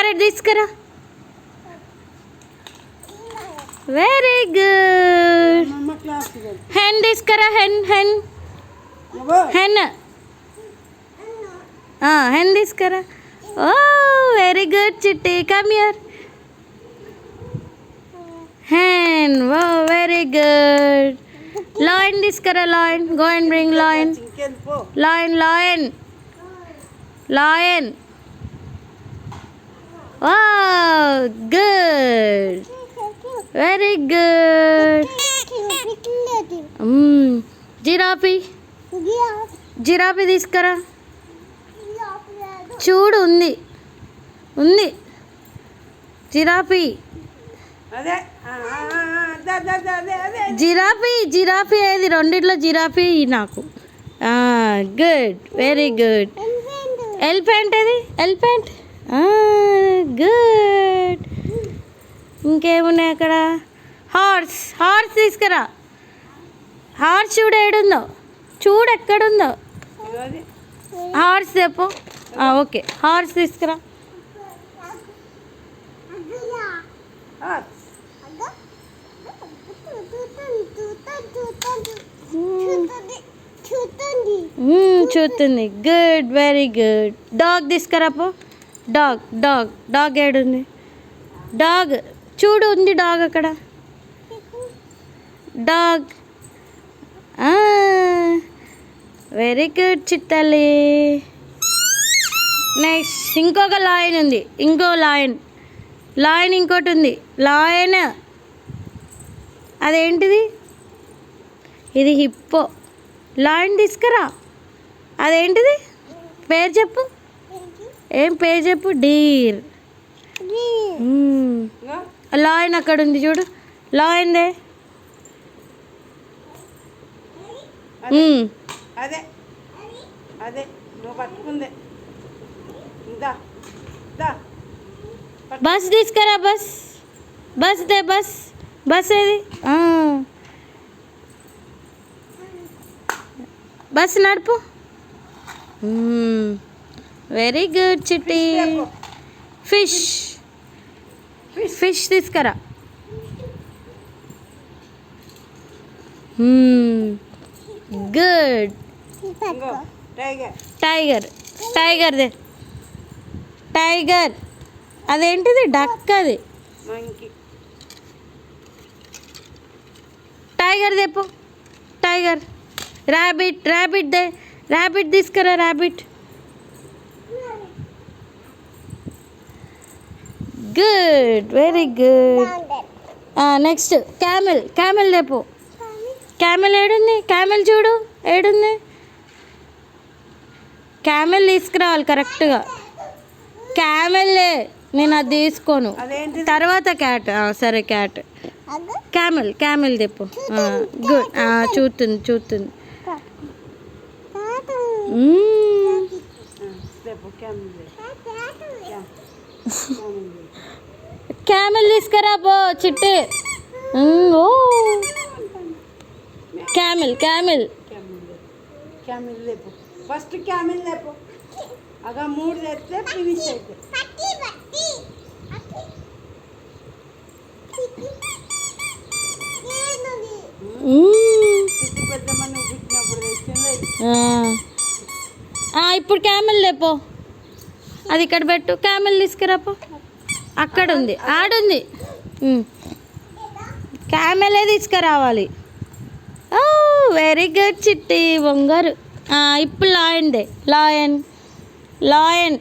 Parrot తీసుకురా. Very good. Hen తీసుకురా. Hen hen hen hen తీసుకురా. Oh very good Chitti. Come here. Hen. Oh very good. Lion తీసుకురా. Lion. Go and bring lion. Lion, lion. Lion. Wow, good. Very good. Giraffe. Giraffe తీసుకురా. చూడు ఉంది ఉంది giraffe. Giraffe giraffe ఏది రెండిట్లో giraffe నాకు. Good very good. Elephant ఏది elephant. Good. ఇంకేమున్నాయి అక్కడ. హార్స్. హార్స్ తీసుకురా. హార్స్ చూడు ఏడుందో. చూడు ఎక్కడుందో. హార్స్ చెప్పు. ఓకే హార్స్ తీసుకురా. చూస్తుంది. Good very good. డాగ్ తీసుకురాపో. డాగ్ డాగ్ డాగ్ ఏడుంది. డాగ్ చూడు ఉంది డాగ్ అక్కడ. డాగ్. వెరీ గుడ్ చిట్టల్లి. నెక్స్ట్ ఇంకొక లాయన్ ఉంది. ఇంకో లాయన్. లాయన్ ఇంకోటి ఉంది. లాయన్ అదేంటిది. ఇది హిప్పో. లాయన్ తీసుకురా. అదేంటిది పేరు చెప్పు. ఏం పేరు చెప్పు. డీర్. లాయన్ అక్కడ ఉంది చూడు. లాయన్ దే. అదే అదే నువ్వు పట్టుకుందే. బస్ తీసుకురా. బస్. బస్ దే. బస్. బస్ ఏది. బస్ నడుపు. వెరీ గుడ్ చిట్టి. ఫిష్. ఫిష్ తీసుకురా. గుడ్. టైగర్. టైగర్ దే. టైగర్ అదేంటిది. డక్ అది. టైగర్ దేపో. టైగర్. ర్యాబిట్. ర్యాబిట్ దే. ర్యాబిట్ తీసుకురా. Rabbit. Good very good. Next camel. Camel దేపో. క్యామెల్ ఏడుంది. క్యామెల్ చూడు ఏడుంది. క్యామెల్ తీసుకురావాలి కరెక్ట్గా. క్యామెల్లే. నేను అది తీసుకోను. తర్వాత క్యాట్. సరే క్యాట్. క్యామెల్. క్యామెల్ తెప్పు. గుడ్. చూస్తుంది చూస్తుంది. క్యామెల్ తీసుకురా పో చిట్టి. ఓ క్యామెల్. క్యామెల్. క్యామెల్ లేపు. ఫస్ట్ క్యామెల్ లేపు. అగా 3 తెస్తే ఫినిష్ అయితే. ఇప్పుడు క్యామెల్ లేపో. అది ఇక్కడ పెట్టు. క్యామెల్ తీసుకురాపో. అక్కడ ఉంది. ఆడుంది. క్యామెలే తీసుకురావాలి. ఓ వెరీ గుడ్ చిట్టి. బొంగారు. ఇప్పుడు లాయన్ దే. లాయన్. లాయన్.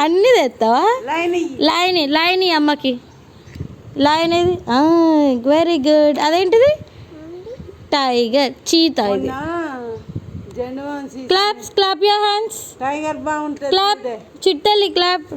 అన్నీ తెస్తావా. లైన్. లైన్ అమ్మకి. లైన్ ఏది. Very good. అదేంటిది. టైగర్. చీతా ఇది. Claps. Clap your hands. Tiger బాగుంటుంది. క్లాప్ చిట్టలి. క్లాప్.